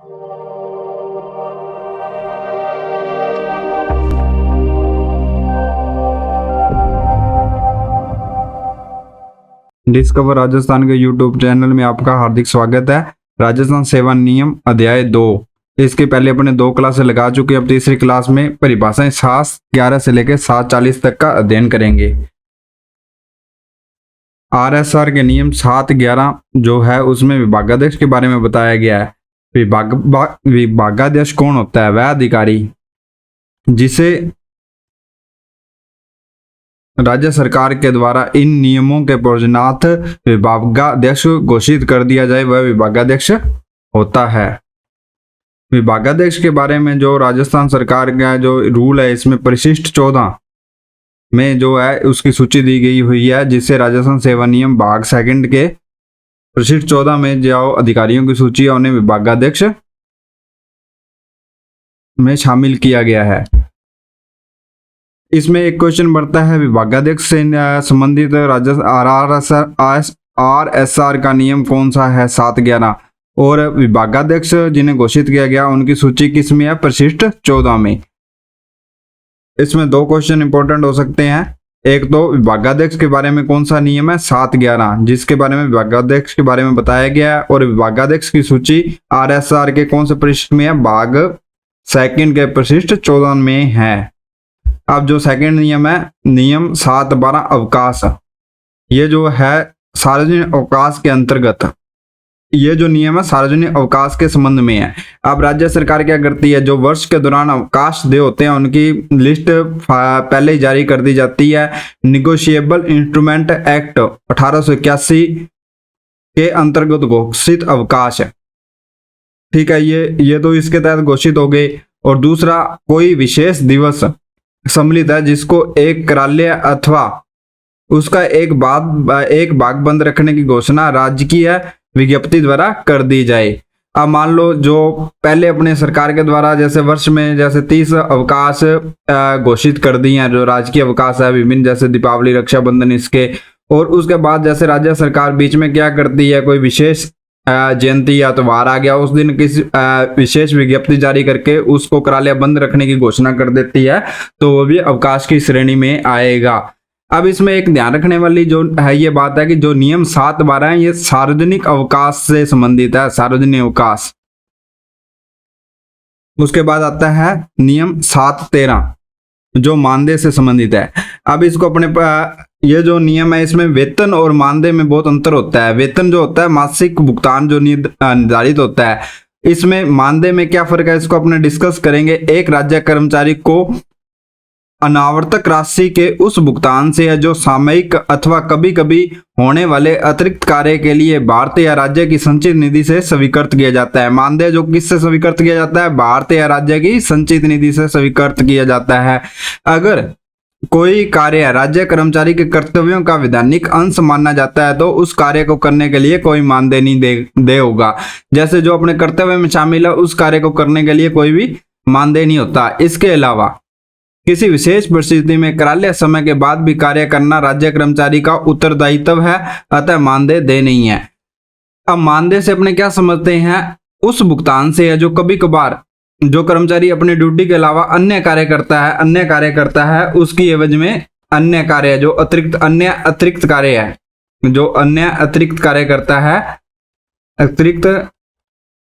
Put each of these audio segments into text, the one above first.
Discover Rajasthan के YouTube channel में आपका हार्दिक स्वागत है। राजस्थान सेवा नियम अध्याय 2, इसके पहले अपने 2 क्लासें लगा चुके। अब तीसरी क्लास में परिभाषाएं 7:11 से लेकर 7:40 तक का अध्ययन करेंगे। आरएसआर के नियम 7:11 जो है उसमें विभागाध्यक्ष के बारे में बताया गया है। विभागाध्यक्ष कौन होता है? वह अधिकारी जिसे राज्य सरकार के द्वारा इन नियमों के प्रयोजनार्थ विभागाध्यक्ष घोषित कर दिया जाए, वह विभागाध्यक्ष होता है। विभागाध्यक्ष के बारे में जो राजस्थान सरकार का जो रूल है, इसमें परिशिष्ट 14 में जो है उसकी सूची दी गई हुई है, जिससे राजस्थान सेवा नियम भाग 2 के परिशिष्ट 14 में जो अधिकारियों की सूची है उन्हें विभागाध्यक्ष में शामिल किया गया है। इसमें एक क्वेश्चन बढ़ता है, विभागाध्यक्ष से संबंधित आरएसआर का नियम कौन सा है? 7:11। और विभागाध्यक्ष जिन्हें घोषित किया गया उनकी सूची किस में है? परिशिष्ट 14 में। इसमें 2 क्वेश्चन इंपॉर्टेंट हो सकते हैं। एक तो विभागाध्यक्ष के बारे में कौन सा नियम है? 7:11, जिसके बारे में विभागाध्यक्ष के बारे में बताया गया है। और विभागाध्यक्ष की सूची आरएसआर के कौन से परिशिष्ट में है? भाग 2 के परिशिष्ट 14 में है। अब जो सेकंड नियम है, नियम 7:12 अवकाश, ये जो है सार्वजनिक अवकाश के अंतर्गत, ये जो नियम है सार्वजनिक अवकाश के संबंध में है। अब राज्य सरकार क्या करती है, जो वर्ष के दौरान अवकाश दे होते हैं उनकी लिस्ट पहले ही जारी कर दी जाती है। निगोशिएबल इंस्ट्रूमेंट एक्ट 1881 के अंतर्गत घोषित अवकाश है। ठीक है, ये तो इसके तहत घोषित हो गए। और दूसरा, कोई विशेष दिवस सम्मिलित है जिसको एक कार्यालय अथवा उसका एक भाग बंद रखने की घोषणा राजकीय विज्ञप्ति द्वारा कर दी जाए। अब मान लो जो पहले अपने सरकार के द्वारा जैसे वर्ष में जैसे 30 अवकाश घोषित कर दिए हैं, जो राजकीय अवकाश है विभिन्न, जैसे दीपावली, रक्षाबंधन, इसके। और उसके बाद जैसे राज्य सरकार बीच में क्या करती है, कोई विशेष जयंती या त्योहार आ गया, उस दिन किसी विशेष विज्ञप्ति जारी करके उसको कार्यालय बंद रखने की घोषणा कर देती है, तो वो भी अवकाश की श्रेणी में आएगा। अब इसमें एक ध्यान रखने वाली जो है ये बात है कि जो नियम 7:12 है ये सार्वजनिक अवकाश से संबंधित है, सार्वजनिक अवकाश। उसके बाद आता है नियम 7:13 जो मानदेय से संबंधित है। अब इसको अपने ये जो नियम है इसमें वेतन और मानदेय में बहुत अंतर होता है। वेतन जो होता है मासिक भुगतान जो निर्धारित होता है, इसमें मानदेय में क्या फर्क है इसको अपने डिस्कस करेंगे। एक राज्य कर्मचारी को अनावर्तक राशि के उस भुगतान से है जो सामयिक अथवा कभी कभी होने वाले अतिरिक्त कार्य के लिए भारतीय या राज्य की संचित निधि से स्वीकृत किया जाता है। मानदेय जो किससे स्वीकृत किया जाता है? भारतीय या राज्य की संचित निधि से स्वीकृत किया जाता है। अगर कोई कार्य राज्य कर्मचारी के कर्तव्यों का वैधानिक अंश माना जाता है तो उस कार्य को करने के लिए कोई मानदेय नहीं दे होगा। जैसे जो अपने कर्तव्य में शामिल है उस कार्य को करने के लिए कोई भी मानदेय नहीं होता। इसके अलावा किसी विशेष परिस्थिति में कार्यालय समय के बाद भी कार्य करना राज्य कर्मचारी का उत्तरदायित्व है, अतः मानदेय दे नहीं है। अब मानदेय से अपने क्या समझते हैं? उस भुगतान से है जो कभी कभार जो कर्मचारी अपनी ड्यूटी के अलावा अन्य कार्य करता है उसकी एवज में अन्य कार्य जो अतिरिक्त कार्य है, जो अन्य अतिरिक्त कार्य करता है, अतिरिक्त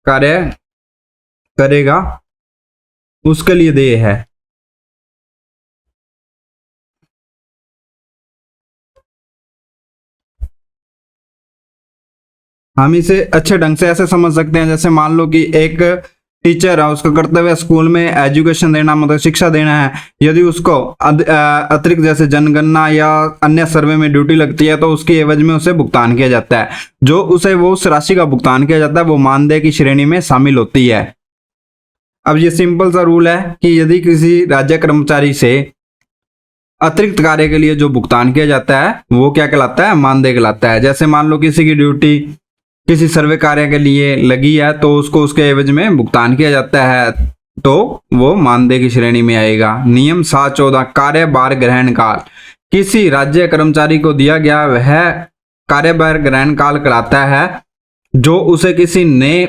कार्य करेगा उसके लिए देय है। हम इसे अच्छे ढंग से ऐसे समझ सकते हैं, जैसे मान लो कि एक टीचर है, उसका कर्तव्य स्कूल में एजुकेशन देना, मतलब शिक्षा देना है। यदि उसको अतिरिक्त जैसे जनगणना या अन्य सर्वे में ड्यूटी लगती है तो उसकी एवज में उसे भुगतान किया जाता है। जो उसे वो उस राशि का भुगतान किया जाता है वो मानदेय की श्रेणी में शामिल होती है। अब ये सिंपल सा रूल है कि यदि किसी राज्य कर्मचारी से अतिरिक्त कार्य के लिए जो भुगतान किया जाता है वो क्या कहलाता है? मानदेय कहलाता है। जैसे मान लो किसी की ड्यूटी किसी सर्वे कार्य के लिए लगी है तो उसको उसके एवज में भुगतान किया जाता है तो वो मानदेय की श्रेणी में आएगा। नियम 7:14 कार्यभार ग्रहण काल, किसी राज्य कर्मचारी को दिया गया वह कार्यभार ग्रहण काल कहलाता है जो उसे किसी नए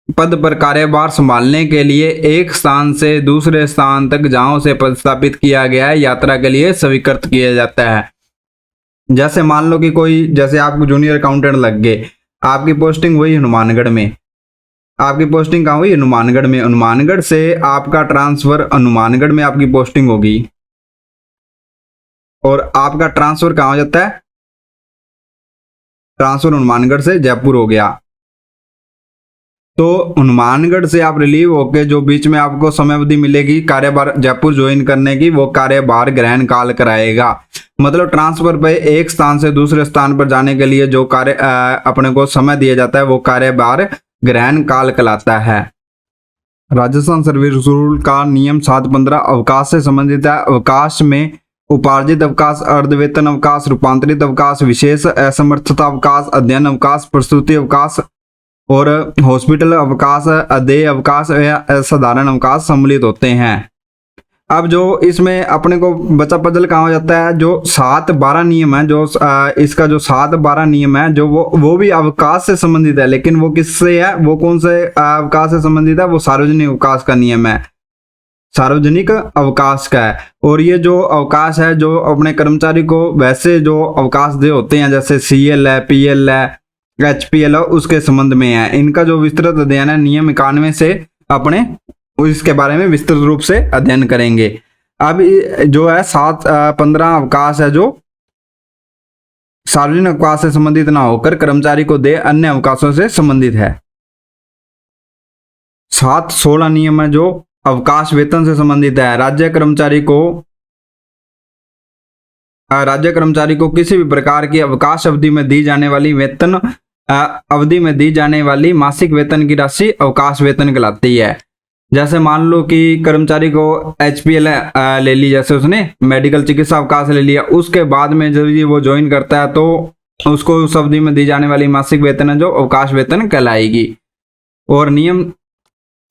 पद पर कार्यभार संभालने के लिए एक स्थान से दूसरे स्थान तक जहां से पदस्थापित किया गया है यात्रा के लिए स्वीकृत किया जाता है। जैसे मान लो कि कोई, जैसे आपको जूनियर अकाउंटेंट लग गए, आपकी पोस्टिंग हुई हनुमानगढ़ में, आपकी पोस्टिंग कहाँ हुई? हनुमानगढ़ में। हनुमानगढ़ से आपका ट्रांसफर, हनुमानगढ़ में आपकी पोस्टिंग होगी और आपका ट्रांसफर कहाँ हो जाता है? ट्रांसफर हनुमानगढ़ से जयपुर हो गया। तो हनुमानगढ़ से आप रिलीव होके जो बीच में आपको समय अवधि मिलेगी कार्यभार जयपुर ज्वाइन करने की, वो कार्यभार ग्रहण काल कराएगा। मतलब ट्रांसफर पे एक स्थान से दूसरे स्थान पर जाने के लिए जो कार्य अपने को समय दिया जाता है वो कार्यभार ग्रहण काल कहलाता है। राजस्थान सर्विस रूल का नियम 715 अवकाश से संबंधित है। अवकाश में उपार्जित अवकाश, अर्धवेतन अवकाश, रूपांतरित अवकाश, विशेष असमर्थता अवकाश, अध्ययन अवकाश, प्रसूति अवकाश और हॉस्पिटल अवकाश, अदेय अवकाश या असाधारण अवकाश सम्मिलित होते हैं। अब जो इसमें अपने को बचा पजल कहाँ हो जाता है? जो 7-12 नियम है, जो इसका जो 7-12 नियम है, जो वो भी अवकाश से संबंधित है, लेकिन वो किससे है? वो कौन से अवकाश से संबंधित है? वो सार्वजनिक अवकाश का नियम है, सार्वजनिक अवकाश का है। और ये जो अवकाश है, जो अपने कर्मचारी को वैसे जो अवकाश दे होते हैं, जैसे CL है, PL है, HPL है, उसके संबंध में है। इनका जो विस्तृत अध्ययन है नियम 91 से अपने इसके बारे में विस्तृत रूप से अध्ययन करेंगे। अब जो है 7-15 अवकाश है जो सार्वजनिक अवकाश से संबंधित ना होकर कर्मचारी को दे अन्य अवकाशों से संबंधित है। 7-16 नियम है जो अवकाश वेतन से संबंधित है। राज्य कर्मचारी को किसी भी प्रकार की अवकाश अवधि में दी जाने वाली वेतन अवधि में दी जाने वाली मासिक वेतन की राशि अवकाश वेतन कहलाती है। जैसे मान लो कि कर्मचारी को HPL ले ली, जैसे उसने मेडिकल चिकित्सा अवकाश ले लिया, उसके बाद में जब वो ज्वाइन करता है तो उसको उस अवधि में दी जाने वाली मासिक वेतन है जो अवकाश वेतन कहलाएगी। और नियम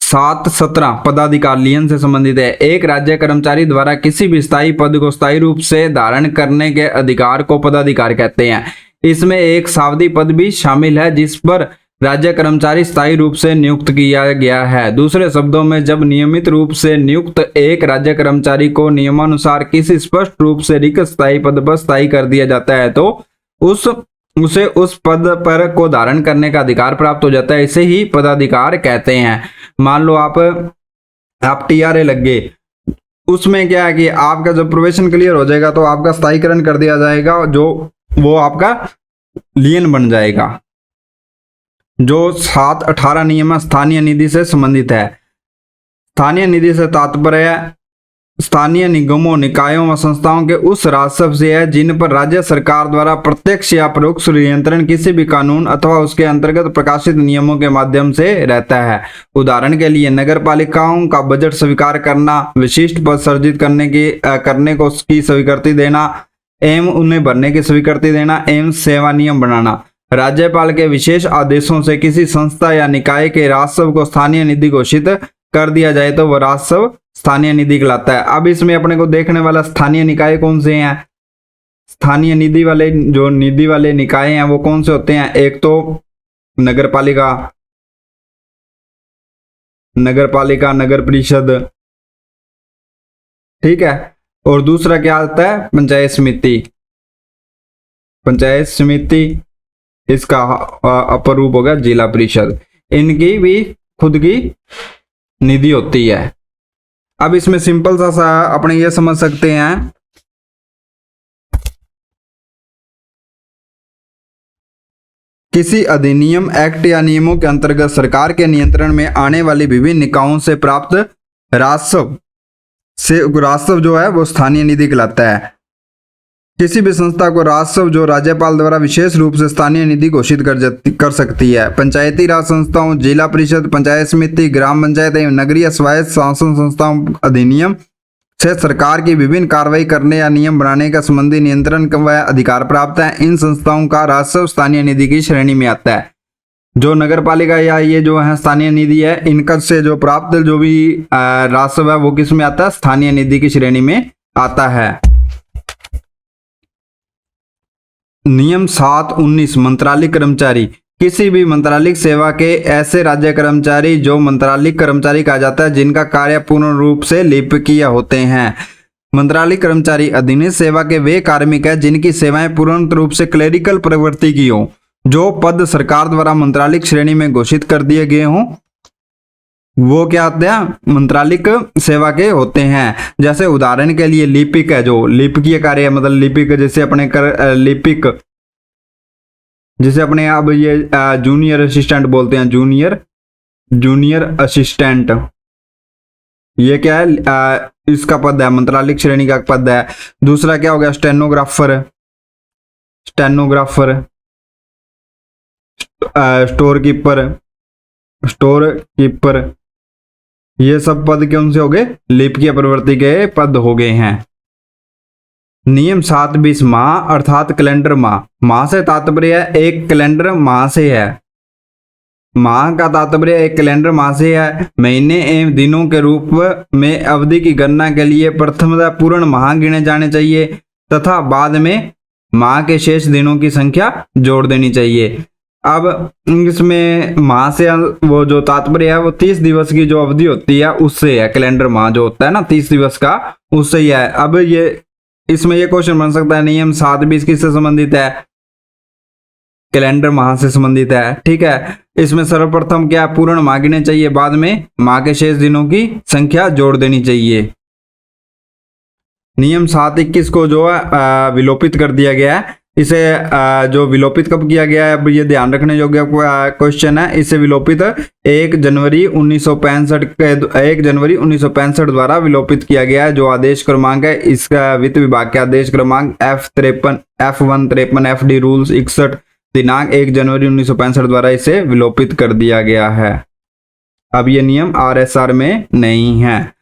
7-17 पदाधिकार लियन से संबंधित है। एक राज्य कर्मचारी द्वारा किसी भी स्थायी पद को स्थायी रूप से धारण करने के अधिकार को पदाधिकार कहते हैं। इसमें एक सावधि पद भी शामिल है जिस पर राज्य कर्मचारी स्थायी रूप से नियुक्त किया गया है। दूसरे शब्दों में, जब नियमित रूप से नियुक्त एक राज्य कर्मचारी को नियमानुसार किसी स्पष्ट रूप से रिक्त स्थायी पद पर स्थायी कर दिया जाता है तो उसे उस पद पर को धारण करने का अधिकार प्राप्त हो जाता है। इसे ही पदाधिकार कहते हैं। मान लो आप TRA लग गए, उसमें क्या है कि आपका जब प्रोबेशन क्लियर हो जाएगा तो आपका स्थायीकरण कर दिया जाएगा, जो वो आपका लियन बन जाएगा। जो 7-18 नियम स्थानीय निधि से संबंधित है। स्थानीय निधि से तात्पर्य स्थानीय निगमों, निकायों व संस्थाओं के उस राजस्व से है जिन पर राज्य सरकार द्वारा प्रत्यक्ष या परोक्ष नियंत्रण किसी भी कानून अथवा उसके अंतर्गत प्रकाशित नियमों के माध्यम से रहता है। उदाहरण के लिए नगर पालिकाओं का बजट स्वीकार करना, विशिष्ट पद सर्जित करने को उसकी स्वीकृति देना एवं उन्हें भरने की स्वीकृति देना एवं सेवा नियम बनाना। राज्यपाल के विशेष आदेशों से किसी संस्था या निकाय के राजस्व को स्थानीय निधि घोषित कर दिया जाए तो वह राजस्व स्थानीय निधि कहलाता है। अब इसमें अपने को देखने वाला स्थानीय निकाय कौन से हैं? स्थानीय निधि वाले जो निधि वाले निकाय हैं वो कौन से होते हैं? एक तो नगर पालिका, नगर परिषद, ठीक है। और दूसरा क्या आता है? पंचायत समिति, इसका अपर रूप होगा जिला परिषद। इनकी भी खुद की निधि होती है। अब इसमें सिंपल सा अपने ये समझ सकते हैं किसी अधिनियम, एक्ट या नियमों के अंतर्गत सरकार के नियंत्रण में आने वाली विभिन्न निकायों से प्राप्त राजस्व जो है वो स्थानीय निधि कहलाता है। किसी भी संस्था को राजस्व जो राज्यपाल द्वारा विशेष रूप से स्थानीय निधि घोषित कर सकती है। पंचायती राज संस्थाओं, जिला परिषद, पंचायत समिति, ग्राम पंचायत एवं नगरीय स्वायत्त शासन संस्थाओं अधिनियम से सरकार की विभिन्न कार्रवाई करने या नियम बनाने का संबंधी नियंत्रण व अधिकार प्राप्त है। इन संस्थाओं का राजस्व स्थानीय निधि की श्रेणी में आता है। जो नगर पालिका या ये जो है स्थानीय निधि है, इनका से जो प्राप्त जो भी राजस्व है वो किस में आता है? स्थानीय निधि की श्रेणी में आता है। नियम 7-19 मंत्रालय कर्मचारी किसी भी मंत्रालयिक सेवा के ऐसे राज्य कर्मचारी जो मंत्रालयिक कर्मचारी कहा जाता है जिनका कार्य पूर्ण रूप से लिपिकीय होते हैं। मंत्रालयिक कर्मचारी अधीनस्थ सेवा के वे कार्मिक हैं जिनकी सेवाएं पूर्ण रूप से क्लेरिकल प्रवृत्ति की हों, जो पद सरकार द्वारा मंत्रालयिक श्रेणी में घोषित कर दिए गए हों, वो क्या होते हैं, मंत्रालयिक सेवा के होते हैं। जैसे उदाहरण के लिए लिपिक है, जो लिपिकीय कार्य है, मतलब लिपिक जैसे अपने लिपिक जिसे अपने अब ये जूनियर असिस्टेंट बोलते हैं, जूनियर असिस्टेंट, ये क्या है, इसका पद है, मंत्रालयिक श्रेणी का पद है। दूसरा क्या हो गया, स्टेनोग्राफर, स्टोर कीपर, ये सब पद कौन से हो गए, लिपिकीय प्रवृत्ति के पद हो गए हैं। नियम 720 माह अर्थात कैलेंडर माह। माह से तात्पर्य एक कैलेंडर माह से है, माह का तात्पर्य एक कैलेंडर माह से है। महीने एवं दिनों के रूप में अवधि की गणना के लिए प्रथमतः पूर्ण माह गिने जाने चाहिए तथा बाद में माह के शेष दिनों की संख्या जोड़ देनी चाहिए। अब इसमें माह से वो जो तात्पर्य है वो 30 दिवस की जो अवधि होती है उससे है, कैलेंडर माह जो होता है ना 30 दिवस का, उससे ही है। अब ये इसमें ये क्वेश्चन बन सकता है, नियम 720 किससे संबंधित है, कैलेंडर माह से संबंधित है, ठीक है। इसमें सर्वप्रथम क्या पूर्ण माह गिने चाहिए, बाद में माह के शेष दिनों की संख्या जोड़ देनी चाहिए। नियम 721 को जो है विलोपित कर दिया गया है। इसे जो विलोपित कब किया गया है, अब ये ध्यान रखने योग्य क्वेश्चन है। इसे विलोपित 1 जनवरी 1965 द्वारा विलोपित किया गया है। जो आदेश क्रमांक है इसका वित्त विभाग के आदेश क्रमांक F153 FD रूल्स 61 दिनांक 1 जनवरी 1965 द्वारा इसे विलोपित कर दिया गया है। अब ये नियम RSR में नहीं है,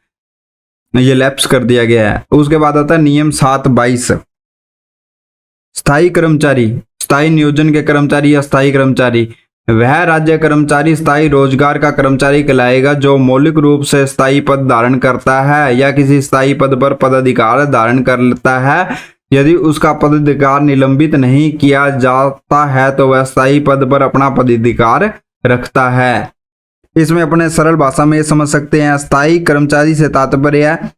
ये लैप्स कर दिया गया है। उसके बाद आता है नियम 722 स्थायी कर्मचारी, स्थायी नियोजन के कर्मचारी या स्थायी कर्मचारी। वह राज्य कर्मचारी स्थायी रोजगार का कर्मचारी कहलाएगा जो मौलिक रूप से स्थायी पद धारण करता है या किसी स्थायी पद पर पदाधिकार धारण कर लेता है। यदि उसका पदाधिकार निलंबित नहीं किया जाता है तो वह स्थायी पद पर अपना पदाधिकार रखता है। इसमें अपने सरल भाषा में समझ सकते हैं, स्थायी कर्मचारी से तात्पर्य है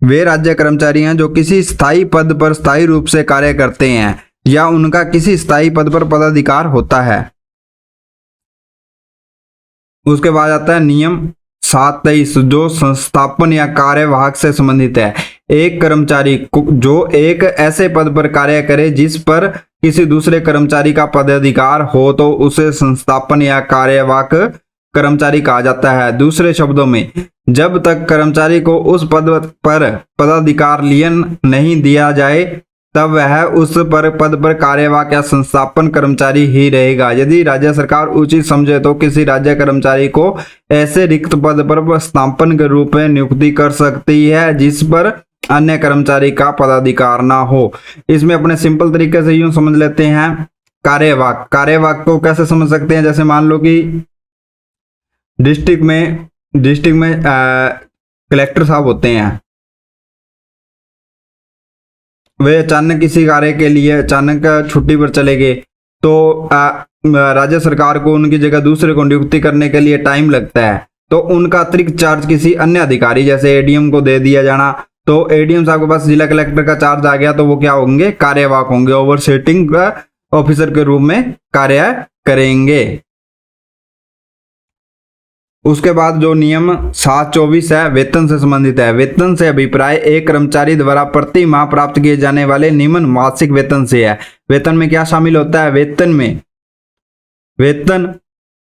वे राज्य कर्मचारी हैं जो किसी स्थायी पद पर स्थायी रूप से कार्य करते हैं या उनका किसी स्थायी पद पर पदाधिकार होता है। उसके बाद आता है नियम 723 जो संस्थापन या कार्यवाहक से संबंधित है। एक कर्मचारी जो एक ऐसे पद पर कार्य करे जिस पर किसी दूसरे कर्मचारी का पदाधिकार हो तो उसे संस्थापन या कार्यवाहक कर्मचारी कहा जाता है। दूसरे शब्दों में, जब तक कर्मचारी को उस पद पर पदाधिकार लियन नहीं दिया जाए तब वह उस पद पर कार्यवाहक या संस्थापन कर्मचारी ही रहेगा। यदि राज्य सरकार उचित समझे तो किसी राज्य कर्मचारी को ऐसे रिक्त पद पर स्थापन के रूप में नियुक्ति कर सकती है जिस पर अन्य कर्मचारी का पदाधिकार ना हो। इसमें अपने सिंपल तरीके से यूं समझ लेते हैं, कार्यवाहक, कार्यवाहक को कैसे समझ सकते हैं, जैसे मान लो कि डिस्ट्रिक्ट में कलेक्टर साहब होते हैं, वे अचानक किसी कार्य के लिए अचानक छुट्टी पर चले गए तो राज्य सरकार को उनकी जगह दूसरे को नियुक्ति करने के लिए टाइम लगता है, तो उनका अतिरिक्त चार्ज किसी अन्य अधिकारी जैसे एडीएम को दे दिया जाना। तो एडीएम साहब के पास जिला कलेक्टर का चार्ज आ गया तो वो क्या होंगे, कार्यवाहक होंगे, ओवरसीटिंग ऑफिसर के रूप में कार्य करेंगे। उसके बाद जो नियम 724 है वेतन से संबंधित है। वेतन से अभिप्राय एक कर्मचारी द्वारा प्रति माह प्राप्त किए जाने वाले निम्न मासिक वेतन से है। वेतन में क्या शामिल होता है, वेतन में वेतन,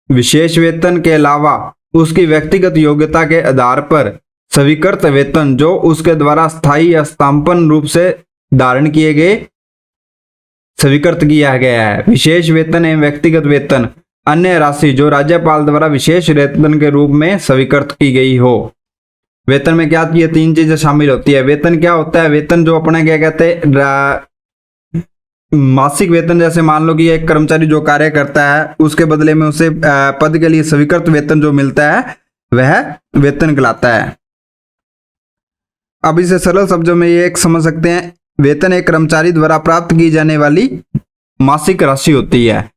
विशेष वेतन के अलावा उसकी व्यक्तिगत योग्यता के आधार पर स्वीकृत वेतन जो उसके द्वारा स्थायी या स्थापन रूप से धारण किए गए स्वीकृत किया गया है। विशेष वेतन एवं व्यक्तिगत वेतन, अन्य राशि जो राज्यपाल द्वारा विशेष वेतन के रूप में स्वीकृत की गई हो। वेतन में क्या ये 3 चीजें शामिल होती है। वेतन क्या होता है, वेतन जो अपना क्या कहते हैं मासिक वेतन, जैसे मान लो कि एक कर्मचारी जो कार्य करता है उसके बदले में उसे पद के लिए स्वीकृत वेतन जो मिलता है वह वेतन कहलाता है। अब इसे सरल शब्दों में ये एक समझ सकते हैं, वेतन एक कर्मचारी द्वारा प्राप्त की जाने वाली मासिक राशि होती है।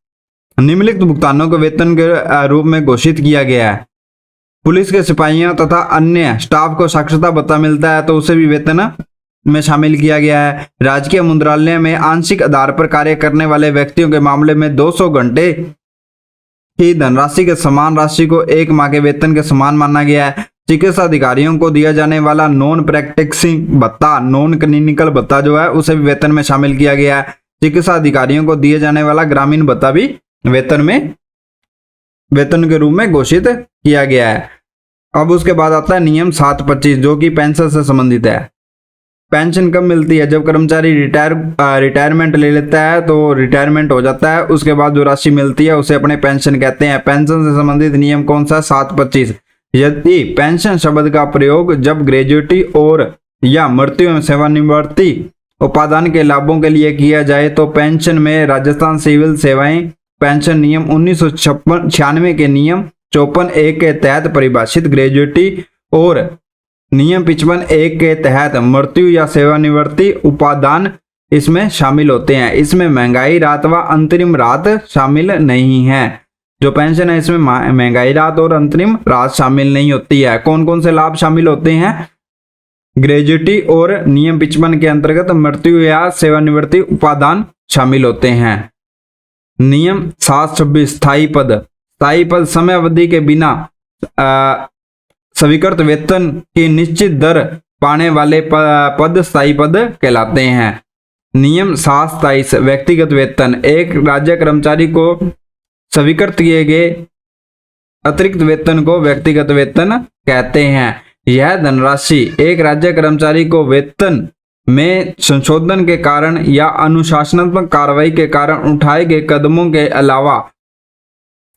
निम्नलिखित भुगतानों को वेतन के रूप में घोषित किया गया है। पुलिस के सिपाहियों तथा अन्य स्टाफ को साक्षरता भत्ता मिलता है तो उसे भी वेतन में शामिल किया गया है। राजकीय मुद्रालय में आंशिक आधार पर कार्य करने वाले व्यक्तियों के मामले में 200 घंटे की धनराशि के समान राशि को 1 माह के वेतन के समान माना गया है। चिकित्सा अधिकारियों को दिया जाने वाला नॉन प्रैक्टिसिंग भत्ता, नॉन क्लिनिकल भत्ता जो है उसे भी वेतन में शामिल किया गया है। चिकित्सा अधिकारियों को दिए जाने वाला ग्रामीण भत्ता भी वेतन के रूप में घोषित किया गया है। अब उसके बाद आता है नियम 725 जो कि पेंशन से संबंधित है। पेंशन कब मिलती है? जब कर्मचारी रिटायरमेंट ले लेता है तो रिटायरमेंट हो जाता है, उसके बाद जो राशि मिलती है उसे अपने पेंशन कहते हैं। पेंशन से संबंधित नियम कौन सा? 725। यदि पेंशन शब्द का प्रयोग जब ग्रेजुएटी और या मृत्यु एवं सेवानिवृत्ति उपादान के लाभों के लिए किया जाए तो पेंशन में राजस्थान सिविल सेवाएं पेंशन नियम 1996 के नियम 54(1) के तहत परिभाषित ग्रेजुएटी और नियम 55(1) के तहत मृत्यु या सेवानिवृत्ति उपादान इसमें शामिल होते हैं। इसमें महंगाई राहत व अंतरिम राहत शामिल नहीं है। जो पेंशन है इसमें महंगाई राहत और अंतरिम राहत शामिल नहीं होती है। कौन कौन से लाभ शामिल होते हैं? ग्रेजुएटी और नियम 55 के अंतर्गत मृत्यु या सेवानिवृत्ति उपादान शामिल होते हैं। नियम 726 स्थायी पद। स्थायी पद समय अवधि के बिना स्वीकृत वेतन की निश्चित दर पाने वाले पद स्थायी पद कहलाते हैं। नियम 727 व्यक्तिगत वेतन। एक राज्य कर्मचारी को स्वीकृत किए गए अतिरिक्त वेतन को व्यक्तिगत वेतन कहते हैं। यह धनराशि एक राज्य कर्मचारी को वेतन में संशोधन के कारण या अनुशासनात्मक कार्रवाई के कारण उठाए गए कदमों के अलावा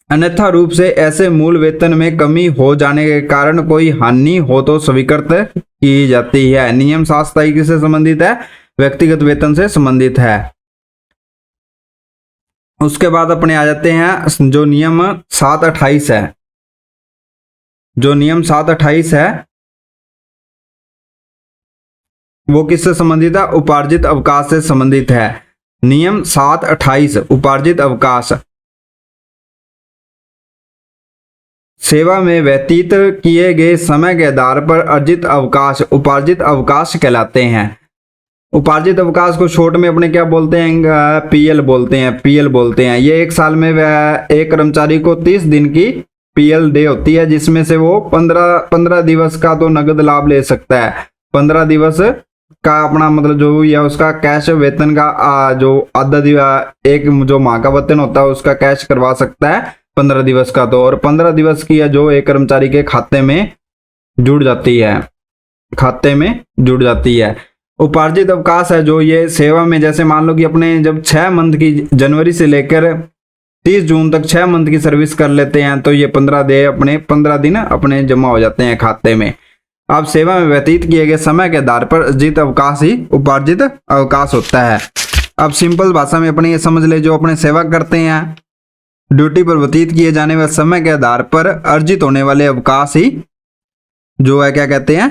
अन्यथा रूप से ऐसे मूल वेतन में कमी हो जाने के कारण कोई हानि हो तो स्वीकृत की जाती है। नियम 727 किससे संबंधित है? व्यक्तिगत वेतन से संबंधित है। उसके बाद अपने आ जाते हैं जो नियम 728 है। जो नियम 728 है वो किससे संबंधित है? उपार्जित अवकाश से संबंधित है। नियम 728 उपार्जित अवकाश। सेवा में व्यतीत किए गए समय के आधार पर अर्जित अवकाश उपार्जित अवकाश कहलाते हैं। उपार्जित अवकाश को शॉर्ट में अपने क्या बोलते हैं? पीएल बोलते हैं। पीएल बोलते हैं। ये एक साल में एक कर्मचारी को 30 दिन की पीएल डे होती है जिसमें से वो 15 दिवस का तो नगद लाभ ले सकता है। 15 दिवस का अपना मतलब जो या उसका कैश वेतन का जो आधा एक जो माह का वेतन होता है उसका कैश करवा सकता है 15 दिवस का तो, और 15 दिवस की जो एक कर्मचारी के खाते में जुड़ जाती है। उपार्जित अवकाश है जो ये सेवा में जैसे मान लो कि अपने जब 6 मंथ की जनवरी से लेकर 30 जून तक 6 मंथ की सर्विस कर लेते हैं तो ये 15 दिन अपने जमा हो जाते हैं खाते में। अब सेवा में व्यतीत किए गए समय के आधार पर अर्जित अवकाश ही उपार्जित अवकाश होता है। अब सिंपल भाषा में अपने ये समझ ले, जो अपने सेवा करते हैं ड्यूटी पर व्यतीत किए जाने वाले समय के आधार पर अर्जित होने वाले अवकाश ही जो है क्या कहते हैं?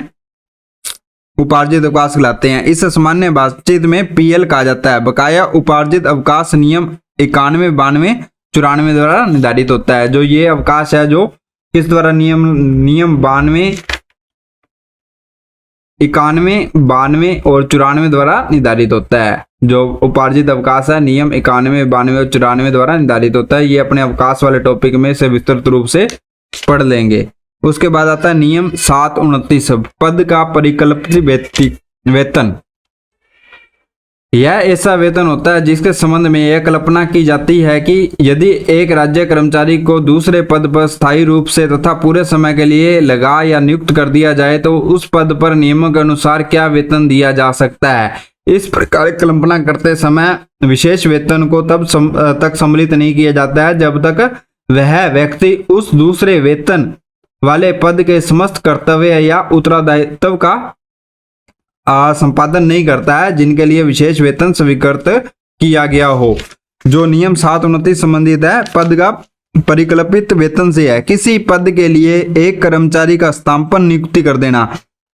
उपार्जित अवकाश कहलाते हैं। इस सामान्य बातचीत में पीएल कहा जाता है। बकाया उपार्जित अवकाश नियम 91, 92, 94 द्वारा निर्धारित होता है। जो ये अवकाश है जो किस द्वारा नियम 92, 91, 92 और 94 द्वारा निर्धारित होता है। जो उपार्जित अवकाश है नियम 91, 92 और 94 द्वारा निर्धारित होता है। ये अपने अवकाश वाले टॉपिक में से विस्तृत रूप से पढ़ लेंगे। उसके बाद आता है नियम 729 पद का परिकल्पित वेतन। यह ऐसा वेतन होता है जिसके संबंध में यह कल्पना की जाती है कि यदि एक राज्य कर्मचारी को दूसरे पद पर स्थायी रूप से तथा पूरे समय के लिए लगा या नियुक्त कर दिया जाए तो उस पद पर नियमों के अनुसार क्या वेतन दिया जा सकता है। इस प्रकार कल्पना करते समय विशेष वेतन को तब तक सम्मिलित नहीं किया जाता है जब तक वह व्यक्ति उस दूसरे वेतन वाले पद के समस्त कर्तव्य या उत्तरदायित्व का संपादन नहीं करता है जिनके लिए विशेष वेतन स्वीकृत किया गया हो। जो नियम 729 संबंधित है पद का परिकल्पित वेतन से है। किसी पद के लिए एक कर्मचारी का स्थानापन्न नियुक्ति कर देना।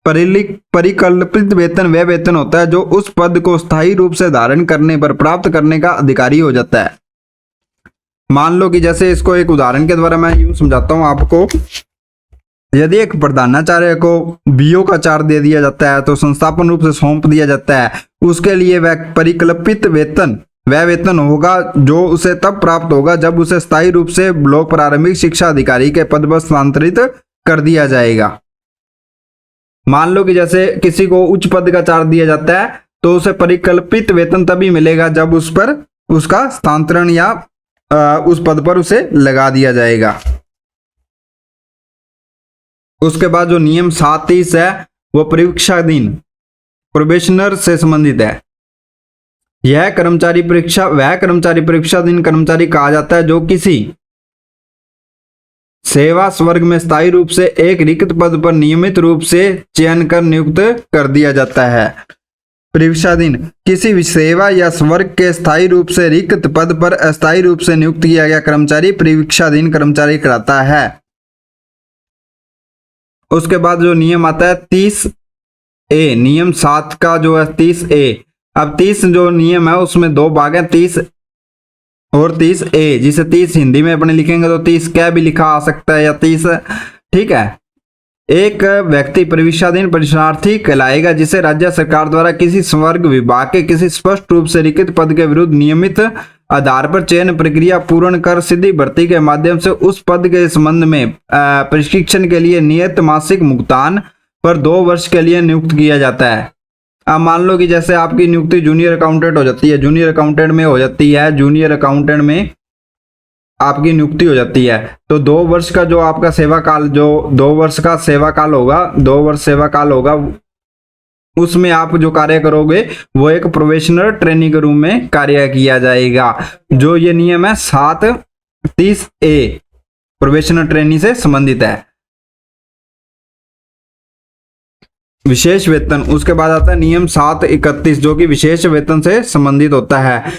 परिकल्पित वेतन वह वेतन होता है जो उस पद को स्थायी रूप से धारण करने पर प्राप्त करने का अधिकारी हो जाता है। मान लो कि जैसे इसको एक उदाहरण के द्वारा मैं यूं समझाता हूं आपको। यदि एक प्रधानाचार्य को बीओ का चार्ज दे दिया जाता है तो संस्थापन रूप से सौंप दिया जाता है, उसके लिए वह परिकल्पित वेतन वह वेतन होगा जो उसे तब प्राप्त होगा जब उसे स्थायी रूप से ब्लॉक प्रारंभिक शिक्षा अधिकारी के पद पर स्थानांतरित कर दिया जाएगा। मान लो कि जैसे किसी को उच्च पद का चार्ज दिया जाता है तो उसे परिकल्पित वेतन तभी मिलेगा जब उस पर उसका स्थानांतरण या उस पद पर उसे लगा दिया जाएगा। उसके बाद जो नियम 730 है वो परीक्षाधीन प्रोबेशनर से संबंधित है। वह कर्मचारी परीक्षाधीन कर्मचारी कहा जाता है जो किसी सेवा स्वर्ग में स्थायी रूप से एक रिक्त पद पर नियमित रूप से चयन कर नियुक्त कर दिया जाता है। परीक्षाधीन किसी भी सेवा या स्वर्ग के स्थायी रूप से रिक्त पद पर अस्थायी रूप से नियुक्त किया गया कर्मचारी परीक्षाधीन कर्मचारी कहलाता है। उसके बाद जो नियम आता है 30A, नियम 7 का जो है 30A। अब 30 जो नियम है उसमें दो भाग हैं, 30 और 30A, जिसे 30 हिंदी में अपने लिखेंगे तो 30 क्या भी लिखा आ सकता है या 30, ठीक है। एक व्यक्ति परीक्षाधीन परीक्षार्थी कहलाएगा जिसे राज्य सरकार द्वारा किसी स्वर्ग विभाग के किसी स्पष्ट रूप से लिखित पद के विरुद्ध नियमित आधार पर चयन प्रक्रिया पूर्ण कर सीधी भर्ती के माध्यम से उस पद के संबंध में प्रशिक्षण के लिए नियत मासिक भुगतान पर 2 वर्ष के लिए नियुक्त किया जाता है। अब मान लो कि जैसे आपकी नियुक्ति जूनियर अकाउंटेंट हो जाती है, जूनियर अकाउंटेंट में हो जाती है, जूनियर अकाउंटेंट में आपकी नियुक्ति हो जाती है तो 2 वर्ष का जो आपका सेवा काल, जो 2 वर्ष का सेवा काल होगा, 2 वर्ष सेवा काल होगा, उसमें आप जो कार्य करोगे वो एक प्रोबेशनर ट्रेनी के रूप में कार्य किया जाएगा। जो ये नियम है 730A प्रोबेशनर ट्रेनी से संबंधित है। विशेष वेतन, उसके बाद आता है नियम 731 जो कि विशेष वेतन से संबंधित होता है।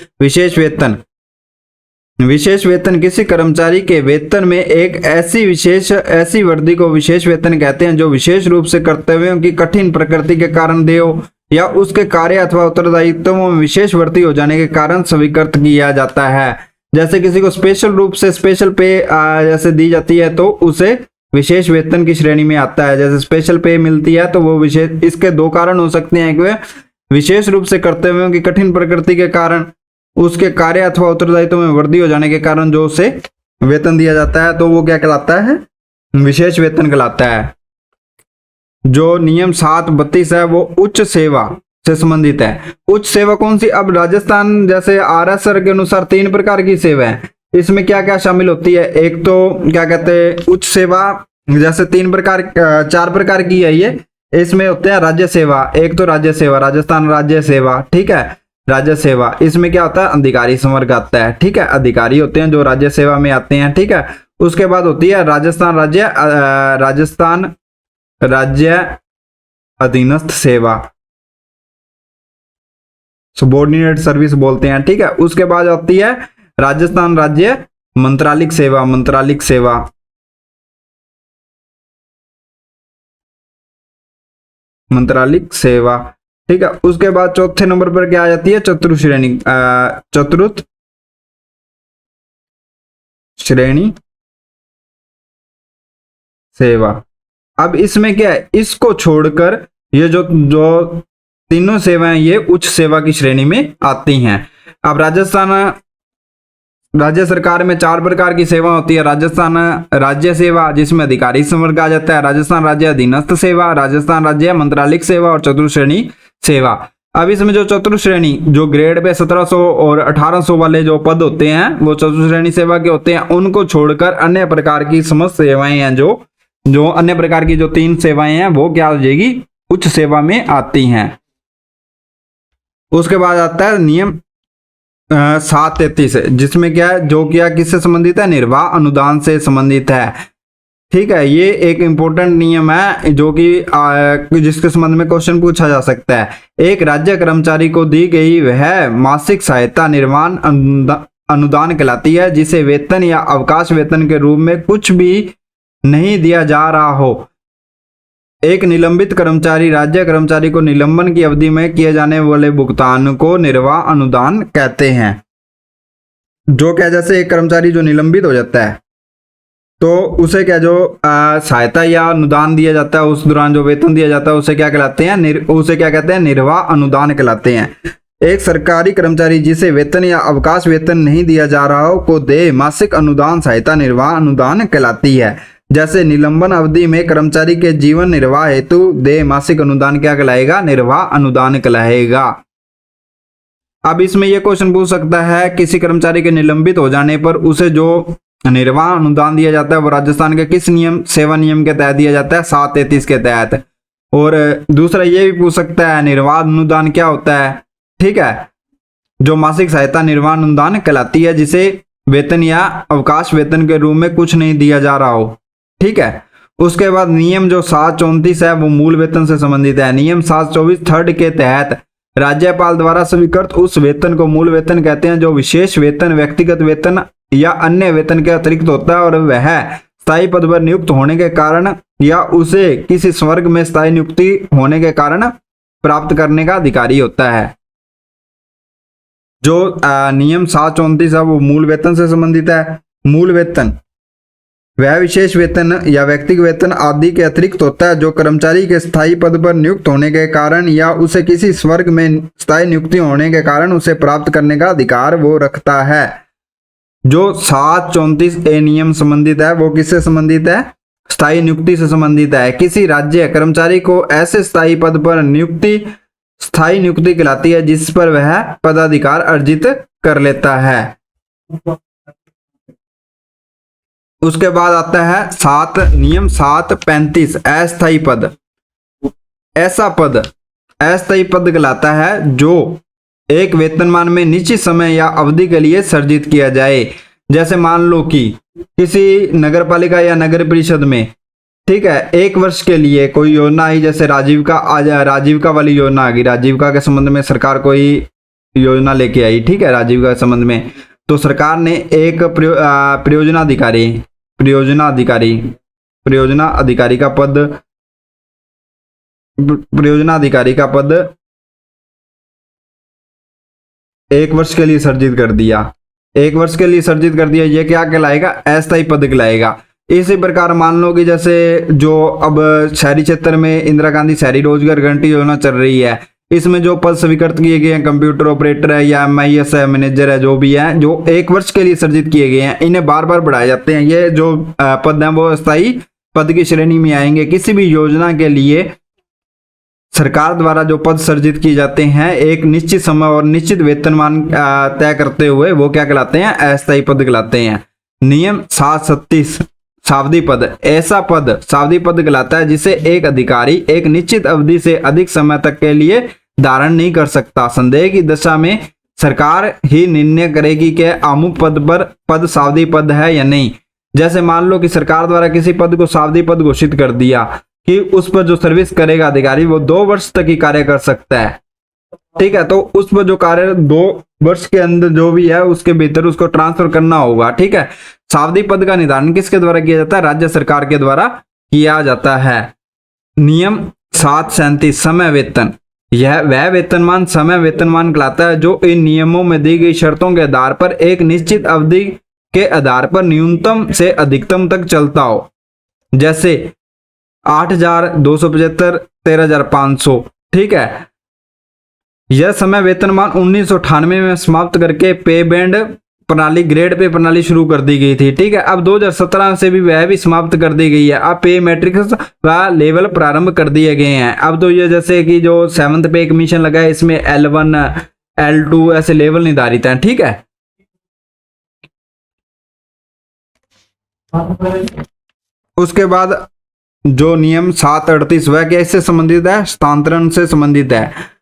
विशेष वेतन किसी कर्मचारी के वेतन में एक ऐसी वृद्धि को विशेष वेतन कहते हैं जो विशेष रूप से कर्तव्यों की कठिन प्रकृति के कारण देय हो या उसके कार्य अथवा उत्तरदायित्वों में विशेष वृद्धि हो जाने के कारण स्वीकृत किया जाता है। जैसे किसी को स्पेशल रूप से स्पेशल पे जैसे दी जाती है तो उसे विशेष वेतन की श्रेणी में आता है। जैसे स्पेशल पे मिलती है तो वो विशेष, इसके 2 कारण हो सकते हैं कि विशेष रूप से कर्तव्यों की कठिन प्रकृति के कारण, उसके कार्य अथवा उत्तरदायित्व में वृद्धि हो जाने के कारण जो उसे वेतन दिया जाता है तो वो क्या कहलाता है, विशेष वेतन कहलाता है। जो नियम 732 है वो उच्च सेवा से संबंधित है। उच्च सेवा कौन सी? अब राजस्थान जैसे RSR के अनुसार 3 प्रकार की सेवा है। इसमें क्या क्या शामिल होती है? एक तो क्या कहते हैं उच्च सेवा, जैसे 4 प्रकार की है ये। इसमें होते हैं राज्य सेवा, एक तो राज्य सेवा, राजस्थान राज्य सेवा, ठीक है, राज्य सेवा। इसमें क्या होता है, अधिकारी संवर्ग आता है, ठीक है, अधिकारी होते हैं जो राज्य सेवा में आते हैं, ठीक है। उसके बाद होती है राजस्थान राज्य अधीनस्थ सेवा, सबॉर्डिनेट सर्विस बोलते हैं, ठीक है। उसके बाद आती है राजस्थान राज्य मंत्रालिक सेवा, ठीक है। उसके बाद चौथे नंबर पर क्या आ जाती है, चतुर्थ श्रेणी सेवा। अब इसमें क्या है, इसको छोड़कर ये जो तीनों सेवाएं ये उच्च सेवा की श्रेणी में आती हैं। अब राजस्थान राज्य सरकार में 4 प्रकार की सेवा होती है। राजस्थान राज्य सेवा जिसमें अधिकारी संवर्ग आ जाता है, राजस्थान राज्य अधीनस्थ सेवा, राजस्थान राज्य मंत्रालिक सेवा और चतुर्थ श्रेणी सेवा। अब इसमें जो चतुर्थ श्रेणी, जो ग्रेड पे 1700 और 1800 वाले जो पद होते हैं वो चतुर्थ श्रेणी सेवा के होते हैं। उनको छोड़कर अन्य प्रकार की समस्त सेवाएं हैं, जो अन्य प्रकार की जो 3 सेवाएं हैं वो क्या हो जाएगी, उच्च सेवा में आती हैं। उसके बाद आता है नियम 733 जिसमें क्या है, जो क्या किससे संबंधित है, निर्वाह अनुदान से संबंधित है, ठीक है। ये एक इंपॉर्टेंट नियम है जो कि जिसके संबंध में क्वेश्चन पूछा जा सकता है। एक राज्य कर्मचारी को दी गई वह मासिक सहायता निर्वाह अनुदान कहलाती है, जिसे वेतन या अवकाश वेतन के रूप में कुछ भी नहीं दिया जा रहा हो। एक निलंबित कर्मचारी राज्य कर्मचारी को निलंबन की अवधि में किए जाने वाले भुगतान को निर्वाह अनुदान कहते हैं। जो क्या, जैसे एक कर्मचारी जो निलंबित हो जाता है तो उसे क्या, जो सहायता या अनुदान दिया जाता है, उस दौरान जो वेतन दिया जाता है उसे क्या कहलाते हैं, उसे क्या कहते हैं, निर्वाह अनुदान कहलाते हैं। एक सरकारी कर्मचारी जिसे वेतन या अवकाश वेतन नहीं दिया जा रहा हो को देय मासिक अनुदान सहायता निर्वाह अनुदान कहलाती है। जैसे निलंबन अवधि में कर्मचारी के जीवन निर्वाह हेतु देय मासिक अनुदान क्या कहलाएगा, निर्वाह अनुदान कहलाएगा। अब इसमें यह क्वेश्चन पूछ सकता है, किसी कर्मचारी के निलंबित हो जाने पर उसे जो निर्वाह अनुदान दिया जाता है वो राजस्थान के किस नियम, सेवा नियम के तहत दिया जाता है, 733 के तहत। और दूसरा ये भी पूछ सकता है, निर्वाह अनुदान क्या होता है, ठीक है, जो मासिक सहायता निर्वाह अनुदान कहलाती है, जिसे वेतन या अवकाश वेतन के रूप में कुछ नहीं दिया जा रहा हो, ठीक है। उसके बाद नियम जो 734 है वो मूल वेतन से संबंधित है। नियम 724 थर्ड के तहत राज्यपाल द्वारा स्वीकृत उस वेतन को मूल वेतन कहते हैं जो विशेष वेतन, व्यक्तिगत वेतन या अन्य वेतन के अतिरिक्त होता है और वह स्थायी पद पर नियुक्त होने के कारण या उसे किसी स्वर्ग में स्थायी नियुक्ति होने के कारण प्राप्त करने का अधिकारी होता है। जो नियम 734 है वो मूल वेतन से संबंधित है। मूल वेतन वह विशेष वेतन या व्यक्तिगत वेतन आदि के अतिरिक्त होता है जो कर्मचारी के स्थायी पद पर नियुक्त होने के कारण या उसे किसी स्वर्ग में स्थायी नियुक्ति होने के कारण उसे प्राप्त करने का अधिकार वो रखता है। जो 734 नियम संबंधित है वो किससे संबंधित है, स्थायी नियुक्ति से संबंधित है। किसी राज्य कर्मचारी को ऐसे स्थायी पद पर नियुक्ति स्थायी नियुक्ति कहलाती है जिस पर वह पदाधिकार अर्जित कर लेता है। उसके बाद आता है नियम 735 अस्थायी पद। ऐसा पद अस्थायी पद कहलाता है जो एक वेतनमान में निश्चित समय या अवधि के लिए सर्जित किया जाए। जैसे मान लो कि किसी नगर पालिका या नगर परिषद में, ठीक है, 1 वर्ष के लिए कोई योजना आई, जैसे राजीविका वाली योजना आ गई। राजीविका के संबंध में सरकार कोई योजना लेके आई, ठीक है, राजीविका के संबंध में। तो सरकार ने एक परियोजना अधिकारी का पद 1 वर्ष के लिए सर्जित कर दिया। 1 वर्ष के लिए सर्जित कर दिया, ये क्या कहलाएगा, अस्थायी पद कहलाएगा। इसी प्रकार मान लो कि जैसे जो अब शहरी क्षेत्र में इंदिरा गांधी शहरी रोजगार गारंटी योजना चल रही है, इसमें जो पद स्वीकृत किए गए हैं, कंप्यूटर ऑपरेटर है या MIS है, मैनेजर है, जो भी है, जो 1 वर्ष के लिए सर्जित किए गए हैं, इन्हें बार बार बढ़ाए जाते हैं। ये जो पद हैं वो अस्थायी पद की श्रेणी में आएंगे। किसी भी योजना के लिए सरकार द्वारा जो पद सर्जित किए जाते हैं एक निश्चित समय और निश्चित वेतनमान तय करते हुए, वो क्या कहलाते हैं, अस्थायी पद कहलाते हैं। नियम 736 सावधि पद। ऐसा पद सावधि पद कहलाता है जिसे एक अधिकारी एक निश्चित अवधि से अधिक समय तक के लिए धारण नहीं कर सकता। संदेह की दशा में सरकार ही निर्णय करेगी कि अमुक पद सावधि पद है या नहीं। जैसे मान लो कि सरकार द्वारा किसी पद को सावधि पद घोषित कर दिया कि उस पर जो सर्विस करेगा अधिकारी वो 2 वर्ष तक ही कार्य कर सकता है, ठीक है। तो उस पर जो कार्य 2 वर्ष के अंदर जो भी है उसके भीतर उसको ट्रांसफर करना होगा, ठीक है। सावधि पद का निर्धारण किसके द्वारा किया जाता है, राज्य सरकार के द्वारा किया जाता है। नियम 737 समय वेतन। यह वह वेतनमान समय वेतनमान कहलाता है जो इन नियमों में दी गई शर्तों के आधार पर एक निश्चित अवधि के आधार पर न्यूनतम से अधिकतम तक चलता हो। जैसे 8,275, 13,500, ठीक है। यह समय वेतनमान 1998 में समाप्त करके पे बैंड प्रणाली, ग्रेड पे प्रणाली शुरू कर दी गई थी, ठीक है। अब 2017 से भी वह भी समाप्त कर दी गई है। अब पे मैट्रिक्स व लेवल प्रारंभ कर दिए गए हैं। अब तो ये जैसे कि जो 7th पे कमीशन लगा है, इसमें L1 L2 ऐसे लेवल निर्धारित हैं, ठीक है। उसके बाद जो नियम 738 वह कैसे संबंधित है, स्थानांतरण से संबंधित है।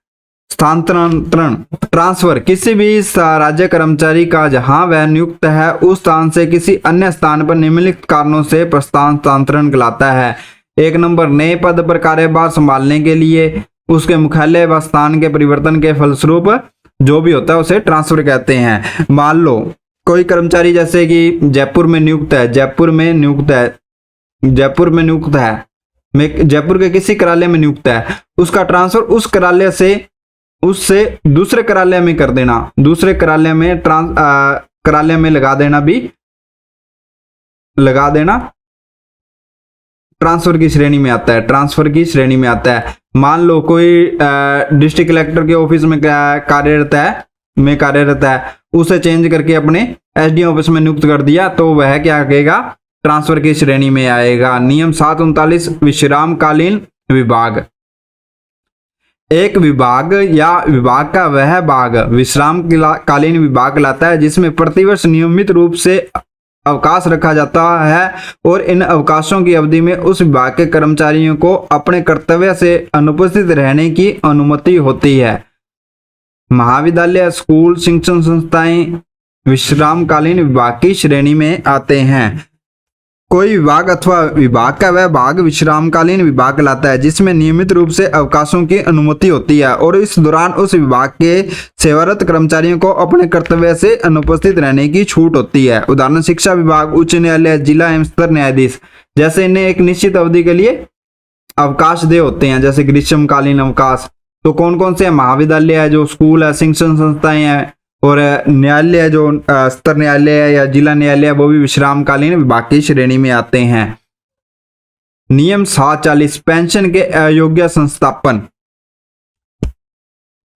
स्थानांतरण ट्रांसफर किसी भी राज्य कर्मचारी का जहां वह नियुक्त है उस स्थान से किसी अन्य स्थान पर निम्नलिखित कारणों से स्थानांतरण कहलाता है। 1 नंबर, नए पद पर कार्यभार संभालने के लिए उसके मुख्यालय व स्थान के परिवर्तन के फलस्वरूप जो भी होता है उसे ट्रांसफर कहते हैं। मान लो कोई कर्मचारी जैसे कि जयपुर में नियुक्त है, जयपुर के किसी कार्यालय में नियुक्त है, उसका ट्रांसफर उस कार्यालय से उससे दूसरे कार्यालय में कर देना, दूसरे कार्यालय में कार्यालय में लगा देना ट्रांसफर की श्रेणी में आता है, ट्रांसफर की श्रेणी में आता है। मान लो कोई डिस्ट्रिक्ट कलेक्टर के ऑफिस में कार्यरत है, उसे चेंज करके अपने एसडीएम ऑफिस में नियुक्त कर दिया, तो वह क्या कहेगा, ट्रांसफर की श्रेणी में आएगा। नियम 739 विश्रामकालीन विभाग। एक विभाग या विभाग का वह भाग विश्रामकालीन विभाग लाता है जिसमें प्रतिवर्ष नियमित रूप से अवकाश रखा जाता है और इन अवकाशों की अवधि में उस विभाग के कर्मचारियों को अपने कर्तव्य से अनुपस्थित रहने की अनुमति होती है। महाविद्यालय, स्कूल, शिक्षण संस्थाएं विश्रामकालीन विभाग की श्रेणी में आते हैं। कोई विभाग अथवा विभाग का वह भाग विश्रामकालीन विभाग लाता है जिसमें नियमित रूप से अवकाशों की अनुमति होती है और इस दौरान उस विभाग के सेवारत कर्मचारियों को अपने कर्तव्य से अनुपस्थित रहने की छूट होती है। उदाहरण, शिक्षा विभाग, उच्च न्यायालय, जिला एवं सत्र न्यायाधीश, जैसे इन्हें एक निश्चित अवधि के लिए अवकाश दे होते हैं, जैसे ग्रीष्मकालीन अवकाश। तो कौन कौन से? महाविद्यालय है, जो स्कूल है, शिक्षण संस्थाएं हैं, और न्यायालय जो सत्र न्यायालय है या जिला न्यायालय है, वो भी विश्रामकालीन विभाग की श्रेणी में आते हैं। नियम 740 पेंशन के अयोग्य संस्थापन।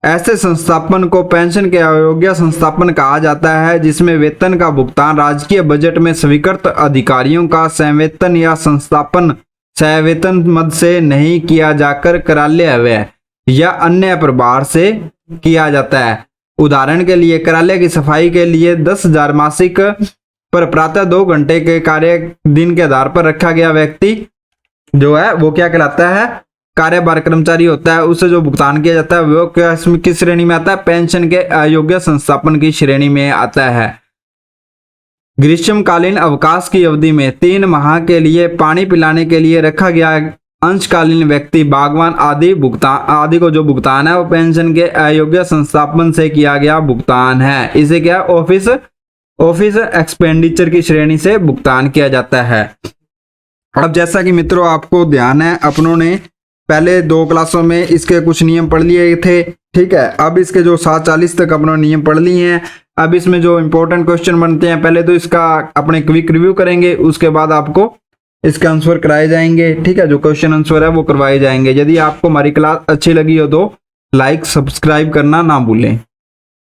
ऐसे संस्थापन को पेंशन के अयोग्य संस्थापन कहा जाता है जिसमें वेतन का भुगतान राजकीय बजट में स्वीकृत अधिकारियों का संवेतन या संस्थापन सवेतन मद से नहीं किया जाकर कार्यालय व्यय या अन्य प्रभार से किया जाता है। उदाहरण के लिए, कार्यालय की सफाई के लिए 10,000 मासिक पर प्रातः 2 घंटे के कार्य दिन के आधार पर रखा गया व्यक्ति जो है वो क्या कहलाता है? कार्यभार कर्मचारी होता है। उसे जो भुगतान किया जाता है वो किस श्रेणी में आता है? पेंशन के अयोग्य संस्थापन की श्रेणी में आता है। ग्रीष्मकालीन अवकाश की अवधि में 3 माह के लिए पानी पिलाने के लिए रखा गया अंशकालीन व्यक्ति, बागवान आदि को जो भुगतान है वो पेंशन के अयोग्य संस्थापन से किया गया भुगतान है। इसे क्या ऑफिस एक्सपेंडिचर की श्रेणी से भुगतान किया जाता है। अब जैसा कि मित्रों आपको ध्यान है, अपनों ने पहले 2 क्लासों में इसके कुछ नियम पढ़ लिए थे, ठीक है। अब इसके जो 740 तक अपनों नियम पढ़ लिए हैं। अब इसमें जो इंपॉर्टेंट क्वेश्चन बनते हैं, पहले तो इसका अपने क्विक रिव्यू करेंगे, उसके बाद आपको इसके आंसर कराए जाएंगे, ठीक है। जो क्वेश्चन आंसर है वो करवाए जाएंगे। यदि आपको हमारी क्लास अच्छी लगी हो तो लाइक सब्सक्राइब करना ना भूलें।